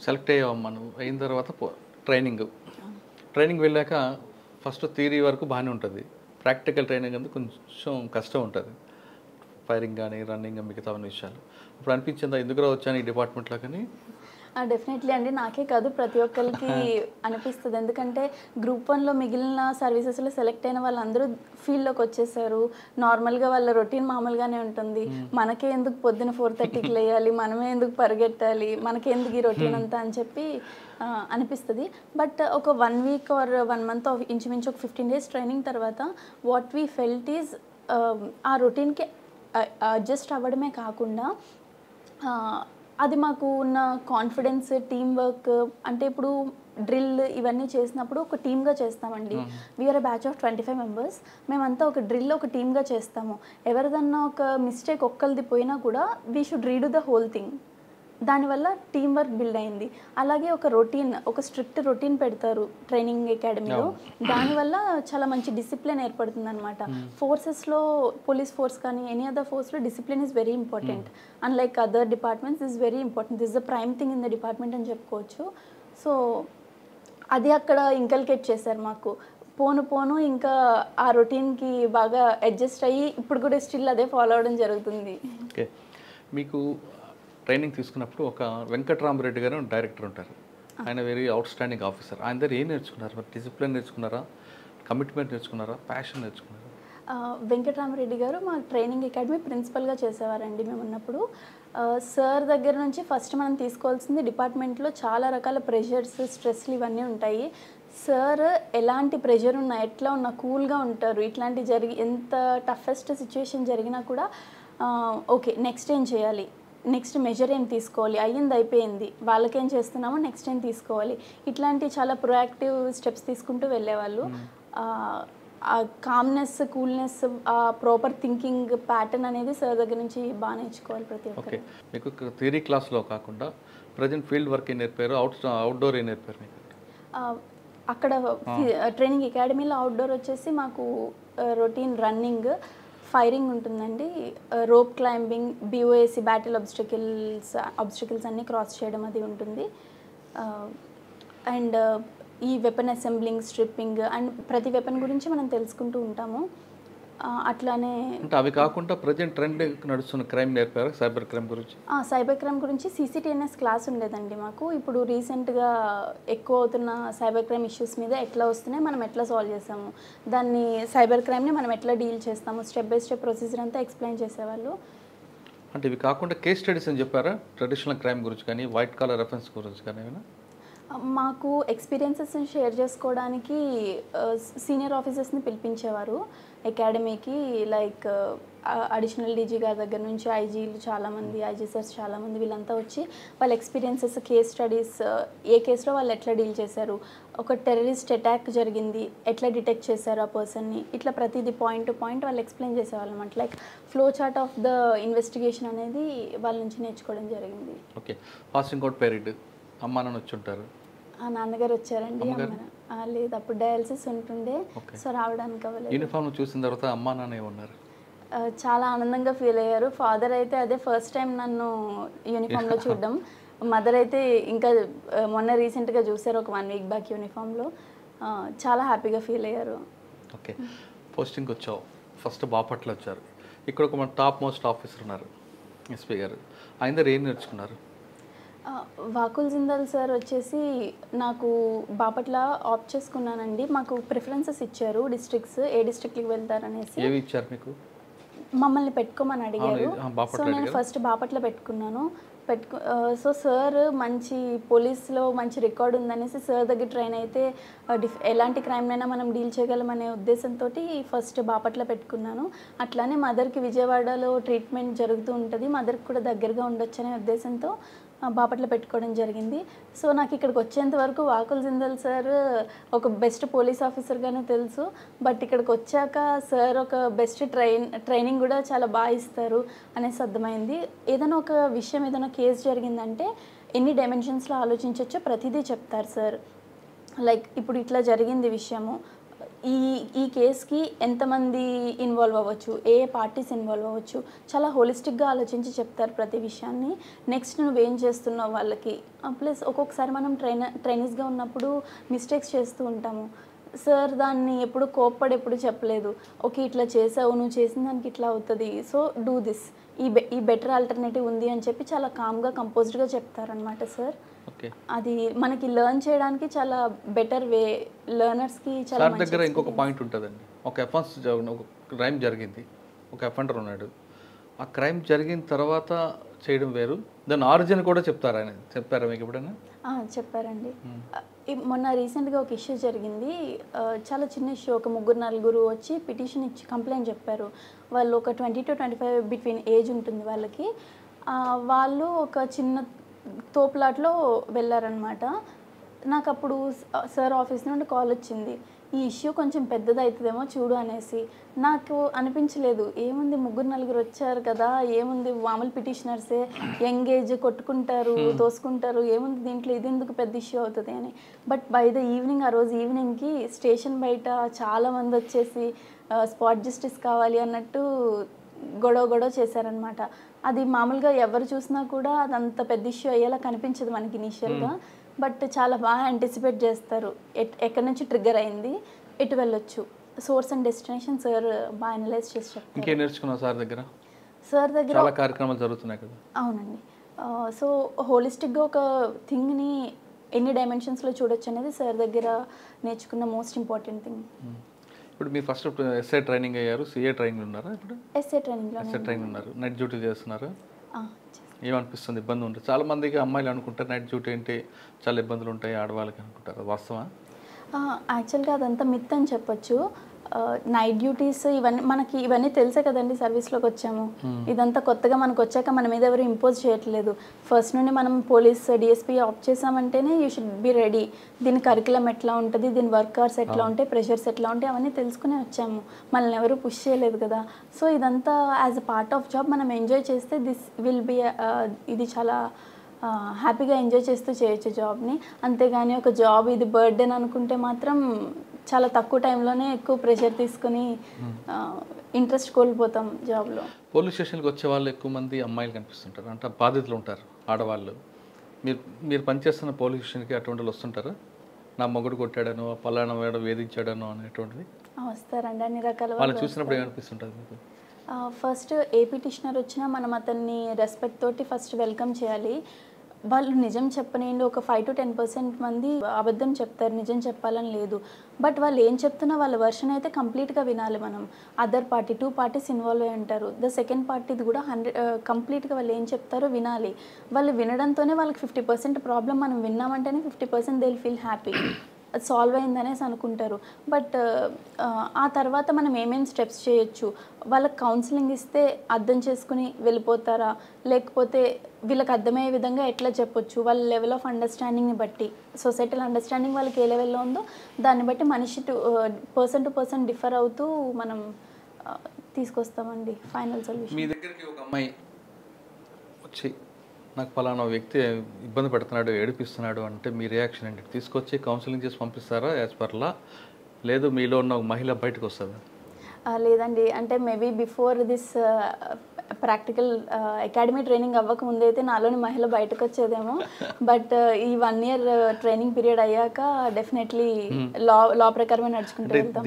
Select అయ్యావమ్మా నువ్వు. అయిన తర్వాత ట్రైనింగ్ వెళ్ళాక ఫస్ట్ థియరీ వరకు బాగానే ఉంటుంది. ప్రాక్టికల్ ట్రైనింగ్ అంతా కొంచెం కష్టం ఉంటుంది. ఫైరింగ్ కానీ రన్నింగ్ మిగతా విషయాలు. ఇప్పుడు అనిపించిందా ఎందుకు వచ్చాను ఈ డిపార్ట్మెంట్లో కానీ? డెఫినెట్లీ అండి. నాకే కాదు ప్రతి ఒక్కరికి అనిపిస్తుంది. ఎందుకంటే గ్రూప్ 1లో మిగిలిన సర్వీసెస్లో సెలెక్ట్ అయిన వాళ్ళందరూ ఫీల్డ్లోకి వచ్చేసారు. నార్మల్గా వాళ్ళ రొటీన్ మామూలుగానే ఉంటుంది. మనకే ఎందుకు పొద్దున 4:30కి లేయాలి, మనమే ఎందుకు పరిగెట్టాలి, మనకే ఎందుకు ఈ రొటీన్ అంతా అని చెప్పి అనిపిస్తుంది. బట్ ఒక 1 వీక్ ఆర్ 1 మంత్ ఇంచుమించు ఒక 15 డేస్ ట్రైనింగ్ తర్వాత వాట్ వీ ఫెల్ట్ ఈజ్ ఆ రొటీన్కి అడ్జస్ట్ అవ్వడమే కాకుండా అది మాకు ఉన్న కాన్ఫిడెన్స్, టీమ్ వర్క్, అంటే ఇప్పుడు డ్రిల్ ఇవన్నీ చేసినప్పుడు ఒక టీమ్గా చేస్తామండి. We're a batch of 25 members. మేమంతా ఒక డ్రిల్ ఒక టీమ్గా చేస్తాము. ఎవరిదన్నా ఒక మిస్టేక్ ఒక్కరిది పోయినా కూడా we should redo the whole thing. దానివల్ల టీమ్ వర్క్ బిల్డ్ అయింది. అలాగే ఒక స్ట్రిక్ట్ రొటీన్ పెడతారు ట్రైనింగ్ అకాడమీలో. దానివల్ల చాలా మంచి డిసిప్లిన్ ఏర్పడుతుంది అనమాట. ఫోర్సెస్లో పోలీస్ ఫోర్స్ కానీ ఎనీ అదర్ ఫోర్స్లో discipline is very important. Unlike other departments is very important. This the prime thing in the department అని చెప్పుకోవచ్చు. సో అది అక్కడ ఇంకల్కేట్ చేశారు మాకు. పోను ఇంకా ఆ రొటీన్కి బాగా అడ్జస్ట్ అయ్యి ఇప్పుడు కూడా స్టిల్ అదే ఫాలో అవడం జరుగుతుంది. ఓకే, మీకు ట్రైనింగ్ తీసుకున్నప్పుడు ఒక వెంకట్రామరెడ్డి గారు డైరెక్టర్ ఉంటారు. ఆయన వెరీ అవుట్ స్టాండింగ్ ఆఫీసర్. ఆయన దగ్గర ఏం నేర్చుకున్నారు? మరి డిసిప్లిన్ నేర్చుకున్నారా, కమిట్మెంట్ నేర్చుకున్నారా, ప్యాషన్ నేర్చుకున్నారా? వెంకట్రామరెడ్డి గారు మా ట్రైనింగ్ అకాడమీ ప్రిన్సిపల్గా చేసేవారండి మేము ఉన్నప్పుడు. సార్ దగ్గర నుంచి ఫస్ట్ మనం తీసుకోవాల్సింది డిపార్ట్మెంట్లో చాలా రకాల ప్రెషర్స్, స్ట్రెస్లు ఇవన్నీ ఉంటాయి. సార్ ఎలాంటి ప్రెషర్ ఉన్నా, ఎట్లా ఉన్నా కూల్గా ఉంటారు. ఇట్లాంటి ఎంత టఫెస్ట్ సిచ్యువేషన్ జరిగినా కూడా ఓకే నెక్స్ట్ ఏం చేయాలి, నెక్స్ట్ మెజర్ ఏం తీసుకోవాలి, అయిపోయింది, వాళ్ళకేం చేస్తున్నామో నెక్స్ట్ ఏం తీసుకోవాలి, ఇట్లాంటి చాలా ప్రొయాక్టివ్ స్టెప్స్ తీసుకుంటూ వెళ్ళేవాళ్ళు. ఆ కామ్నెస్, కూల్నెస్, ఆ ప్రాపర్ థింకింగ్ ప్యాటర్న్ అనేది సార్ దగ్గర నుంచి బాగా నేర్చుకోవాలి ప్రతి ఒక్కరు. ఓకే, మీకు థియరీ క్లాస్లో కాకుండా ప్రజెంట్ ఫీల్డ్ వర్క్ ఏం నేర్పారు, అవుట్డోర్ ఏం నేర్పారు మీకు? అక్కడ ట్రైనింగ్ అకాడమీలో అవుట్డోర్ వచ్చేసి మాకు రొటీన్ రన్నింగ్, ఫైరింగ్ ఉంటుందండి, రోప్ క్లైంబింగ్, బిఓఏసి బ్యాటిల్ ఆబ్స్టికల్స్ అన్నీ క్రాస్ చేయడం అది ఉంటుంది. అండ్ ఈ వెపన్ అసెంబ్లింగ్, స్ట్రిప్పింగ్ అండ్ ప్రతి వెపన్ గురించి మనం తెలుసుకుంటూ ఉంటాము. అట్లానే అంటే అవి కాకుండా ప్రజెంట్ ట్రెండ్ నడుస్తున్న క్రైమ్ నేర్పారు, సైబర్ క్రైమ్ గురించి? సైబర్ క్రైమ్ గురించి CCTNS క్లాస్ ఉండేదండి మాకు. ఇప్పుడు రీసెంట్గా ఎక్కువ అవుతున్న సైబర్ క్రైమ్ ఇష్యూస్ మీద ఎట్లా వస్తున్నాయి, మనం ఎట్లా సాల్వ్ చేస్తాము, దాన్ని సైబర్ క్రైమ్ని మనం ఎట్లా డీల్ చేస్తాము, స్టెప్ బై స్టెప్ ప్రొసీజర్ అంతా ఎక్స్ప్లెయిన్ చేసేవాళ్ళు. అంటే ఇవి కాకుండా కేస్ స్టడీస్ అని చెప్పారా, ట్రెడిషనల్ క్రైమ్ గురించి కానీ వైట్ కాలర్ అఫెన్స్ గురించి కానీ ఏమైనా? మాకు ఎక్స్పీరియన్సెస్ని షేర్ చేసుకోవడానికి సీనియర్ ఆఫీసర్స్ని పిలిపించేవారు అకాడమీకి. లైక్ అడిషనల్ డీజీ గారి దగ్గర నుంచి ఐజీలు చాలామంది, ఐజీ సార్స్ చాలామంది, వీళ్ళంతా వచ్చి వాళ్ళ ఎక్స్పీరియన్సెస్, కేస్ స్టడీస్, ఏ కేసులో వాళ్ళు ఎట్లా డీల్ చేశారు, ఒక టెర్రరిస్ట్ అటాక్ జరిగింది ఎట్లా డిటెక్ట్ చేశారు ఆ పర్సన్ని, ఇట్లా ప్రతిదీ పాయింట్ టు పాయింట్ వాళ్ళు ఎక్స్ప్లెయిన్ చేసేవాళ్ళు అనమాట. Like flow chart of the investigation అనేది వాళ్ళ నుంచి నేర్చుకోవడం జరిగింది. ఓకే, పాసింగ్ అవుట్ పీరియడ్ అమ్మా నాన్న వచ్చి ఉంటారు? నాన్నగారు వచ్చారండి. లేదు, అప్పుడు డయాలసిస్ ఉంటుండే, సో రావడానికి అవ్వలేదు. యూనిఫామ్ చూసిన తర్వాత అమ్మా నాన్న ఏమన్నారు? చాలా ఆనందంగా ఫీల్ అయ్యారు. ఫాదర్ అయితే అదే ఫస్ట్ టైం నన్ను యూనిఫామ్లో చూడడం. మదర్ అయితే ఇంకా మొన్న రీసెంట్గా చూసారు, ఒక 1 వీక్ బ్యాక్ యూనిఫామ్లో. చాలా హ్యాపీగా ఫీల్ అయ్యారు. ఓకే, పోస్టింగ్కి వచ్చావు, ఫస్ట్ బాపట్ల వచ్చారు. ఇక్కడ ఒక మన టాప్ మోస్ట్ ఆఫీసర్ ఉన్నారు, ఎస్పీ గారు. ఆయన దగ్గర ఏం నేర్చుకున్నారు? వాకుల్ జిందాల్ సార్ వచ్చేసి నాకు బాపట్ల ఆప్ట్ చేసుకున్నానండి. మాకు ప్రిఫరెన్సెస్ ఇచ్చారు, డిస్ట్రిక్ట్స్ ఏ డిస్ట్రిక్ట్కి వెళ్తారనేసి. ఏవి ఇచ్చారు మీకు? మమ్మల్ని పెట్టుకోమని అడిగారు. సో నేను ఫస్ట్ బాపట్ల పెట్టుకున్నాను. సో సార్ మంచి పోలీస్లో మంచి రికార్డ్ ఉందనేసి సార్ దగ్గర ట్రైన్ అయితే ఎలాంటి క్రైమ్నైనా మనం డీల్ చేయగలమనే ఉద్దేశంతో ఫస్ట్ బాపట్ల పెట్టుకున్నాను. అట్లానే మదర్కి విజయవాడలో ట్రీట్మెంట్ జరుగుతూ ఉంటుంది, మదర్కి కూడా దగ్గరగా ఉండొచ్చు అనే ఉద్దేశంతో బాపట్ల పెట్టుకోవడం జరిగింది. సో నాకు ఇక్కడికి వచ్చేంత వరకు వాకుల్ జిందాల్ సార్ ఒక బెస్ట్ పోలీస్ ఆఫీసర్గానే తెలుసు. బట్ ఇక్కడికి వచ్చాక సార్ ఒక బెస్ట్ ట్రైనింగ్ కూడా చాలా బాగా ఇస్తారు అనేసి అర్థమైంది. ఏదైనా ఒక విషయం, ఏదైనా కేసు జరిగిందంటే ఎన్ని డైమెన్షన్స్లో ఆలోచించవచ్చో ప్రతిదీ చెప్తారు సార్. లైక్ ఇప్పుడు ఇట్లా జరిగింది విషయము, ఈ ఈ కేస్కి ఎంతమంది ఇన్వాల్వ్ అవ్వచ్చు, ఏ పార్టీస్ ఇన్వాల్వ్ అవ్వచ్చు, చాలా హోలిస్టిక్గా ఆలోచించి చెప్తారు ప్రతి విషయాన్ని. నెక్స్ట్ నువ్వేం చేస్తున్నావు వాళ్ళకి. ప్లస్ ఒక్కొక్కసారి మనం ట్రైనీస్గా ఉన్నప్పుడు మిస్టేక్స్ చేస్తూ ఉంటాము. సార్ దాన్ని ఎప్పుడు కోప్పడి ఎప్పుడు చెప్పలేదు. ఓకే ఇట్లా చేసావు, నువ్వు చేసిన దానికి ఇట్లా అవుతుంది, సో డూ దిస్, ఈ బెటర్ ఆల్టర్నేటివ్ ఉంది అని చెప్పి చాలా కామ్గా కంపోజ్డ్గా చెప్తారనమాట సార్. ఓకే. అది మనకి లెర్న్ చేయడానికి చాలా బెటర్ వే, లెర్నర్స్కి చాలా సార్ దగ్గర ఇంకొక పాయింట్ ఉంటుందండి. ఒక ఒక క్రైమ్ జరిగింది, ఒక అఫెండర్ ఉన్నాడు. ఆ క్రైమ్ జరిగిన తర్వాత చేయడం వేరు, దాని ఆరిజిన్ కూడా చెప్పారా మీకు ఎప్పుడైనా? చెప్పారండి. మొన్న రీసెంట్గా ఒక ఇష్యూ జరిగింది. చాలా చిన్న ఇష్యూ. ఒక 3-4 వచ్చి పిటిషన్ ఇచ్చి కంప్లైంట్ చెప్పారు. వాళ్ళు ఒక 20 to 25 బిట్వీన్ ఏజ్ ఉంటుంది వాళ్ళకి. వాళ్ళు ఒక చిన్న తోపులాట్లో వెళ్ళారనమాట. నాకు అప్పుడు సార్ ఆఫీస్ నుండి కాల్ వచ్చింది, ఈ ఇష్యూ కొంచెం పెద్దది అవుతుందేమో చూడు అనేసి. నాకు అనిపించలేదు, ఏముంది 3-4 వచ్చారు కదా, ఏముంది మామూలు పిటిషనర్సే, యంగ్ ఏజ్, కొట్టుకుంటారు తోసుకుంటారు, ఏముంది దీంట్లో, ఇది ఎందుకు పెద్ద ఇష్యూ అవుతుంది అని. బట్ బై ద ఈవినింగ్, ఆ రోజు ఈవినింగ్కి స్టేషన్ బయట చాలామంది వచ్చేసి స్పాట్ జస్టిస్ కావాలి అన్నట్టు గొడవ చేశారనమాట. అది మామూలుగా ఎవరు చూసినా కూడా అది అంత పెద్ద ఇష్యూ అయ్యేలా కనిపించదు మనకి ఇనీషియల్గా. బట్ చాలా బాగా యాంటిసిపేట్ చేస్తారు, ఎక్కడి నుంచి ట్రిగ్గర్ అయింది, ఎటు వెళ్ళొచ్చు, సోర్స్ అండ్ డెస్టినేషన్ సార్ బాగా అనలైజ్ చేసి చెప్తారు. ఇంకేం నేర్చుకున్నావు సార్ దగ్గర? సార్ దగ్గర చాలా కార్యక్రమాలు జరుగుతున్నాయి కదా. అవునండి. సో హోలిస్టిక్గా ఒక థింగ్ని ఎన్ని డైమెన్షన్స్లో చూడొచ్చు అనేది సార్ దగ్గర నేర్చుకున్న మోస్ట్ ఇంపార్టెంట్ థింగ్. ఇప్పుడు మీరు ఫస్ట్ ఎస్ఐ ట్రైనింగ్ అయ్యారు, సిఏ ట్రైనింగ్ ఉన్నారా? ఇప్పుడు ఎస్ఏ ట్రైనింగ్లో ఉన్నారు. నైట్ డ్యూటీ చేస్తున్నారా? ఏమనిపిస్తుంది, ఇబ్బంది ఉంటుంది? చాలా మందికి అమ్మాయిలు అనుకుంటారు నైట్ డ్యూటీ అంటే చాలా ఇబ్బందులు ఉంటాయి ఆడవాళ్ళకి అనుకుంటారు, వాస్తవా? యాక్చువల్గా అదంతా మిత్ అని చెప్పొచ్చు. నైట్ డ్యూటీస్ ఇవన్నీ తెలుసే కదండి, సర్వీస్లోకి వచ్చాము. ఇదంతా కొత్తగా మనకు వచ్చాక మన మీద ఎవరు ఇంపోజ్ చేయట్లేదు. ఫస్ట్ నుండి మనం పోలీస్ డిఎస్పీ ఆప్ చేసామంటేనే యూ షుడ్ బి రెడీ. దీని కరికులం ఎట్లా ఉంటుంది, దీని వర్క్ అవర్స్ ఎట్లా ఉంటాయి, ప్రెషర్స్ ఎట్లా ఉంటాయి, అవన్నీ తెలుసుకునే వచ్చాము. మనల్ని ఎవరు పుష్ చేయలేదు కదా. సో ఇదంతా as a part of job మనం ఎంజాయ్ చేస్తే దిస్ విల్ బి, ఇది చాలా హ్యాపీగా ఎంజాయ్ చేస్తూ చేయొచ్చు జాబ్ని. అంతేగాని ఒక జాబ్ ఇది బర్త్డేని అనుకుంటే మాత్రం చాలా తక్కువ టైంలోనే ఎక్కువ ప్రెషర్ తీసుకుని ఇంట్రెస్ట్ కోల్పోతాం జాబ్లో. పోలీస్ స్టేషన్కి వచ్చే వాళ్ళు ఎక్కువ మంది అమ్మాయిలు కనిపిస్తుంటారు, అంటే బాధితులు ఉంటారు ఆడవాళ్ళు. మీరు పనిచేస్తున్న పోలీస్ స్టేషన్కి అటువంటి వాళ్ళు వస్తుంటారా? నా మొగుడు కొట్టాడనో, పలానా వాడు వేధించాడనో అనేటువంటిది వస్తారండి, అన్ని రకాల వాళ్ళు చూసినప్పుడు ఏమనిపిస్తుంటుంది మీకు? ఫస్ట్ ఏ పిటిషనర్ వచ్చినా మనం అతన్ని రెస్పెక్ట్ తోటి ఫస్ట్ వెల్కమ్ చేయాలి. వాళ్ళు నిజం చెప్పనేయండి, ఒక 5 to 10% మంది అబద్ధం చెప్తారు, నిజం చెప్పాలని లేదు. బట్ వాళ్ళు ఏం చెప్తున్నా వాళ్ళ వర్షన్ అయితే కంప్లీట్గా వినాలి మనం. అదర్ పార్టీ 2 parties ఇన్వాల్వ్ అయి ఉంటారు. ద సెకండ్ పార్టీది కూడా కంప్లీట్గా వాళ్ళు ఏం చెప్తారో వినాలి. వాళ్ళు వినడంతోనే వాళ్ళకి 50% ప్రాబ్లం మనం విన్నామంటేనే 50% దే విల్ ఫీల్ హ్యాపీ, అది సాల్వ్ అయిందనేసి అనుకుంటారు. బట్ ఆ తర్వాత మనం ఏమేమి స్టెప్స్ చేయొచ్చు, వాళ్ళకి కౌన్సిలింగ్ ఇస్తే అర్థం చేసుకుని వెళ్ళిపోతారా, లేకపోతే వీళ్ళకి అర్థమయ్యే విధంగా ఎట్లా చెప్పొచ్చు, వాళ్ళ లెవెల్ ఆఫ్ అండర్స్టాండింగ్ని బట్టి, సొసైటల్ అండర్స్టాండింగ్ వాళ్ళకి ఏ లెవెల్లో ఉందో దాన్ని బట్టి మనిషి పర్సన్ టు పర్సన్ డిఫర్ అవుతూ మనం తీసుకొస్తామండి ఫైనల్ సొల్యూషన్. మీ దగ్గరికి ఒక అమ్మాయి వచ్చి నాకు పలానా వ్యక్తి ఇబ్బంది పెడుతున్నాడు, ఏడిపిస్తున్నాడు అంటే మీ రియాక్షన్ ఏంటి? తీసుకొచ్చి కౌన్సిలింగ్ చేసి పంపిస్తారా యాజ్ పర్లా, లేదు మీలో ఉన్న ఒక మహిళ బయటకు వస్తుందా? లేదండి, అంటే maybe before this practical academy training అవ్వక ముందైతే నాలోని మహిళ బయటకు వచ్చేదేమో. బట్ ఈ 1 year ట్రైనింగ్ పీరియడ్ అయ్యాక డెఫినెట్లీ లా ప్రకారమే నడుచుకుంటూ వెళ్తాం.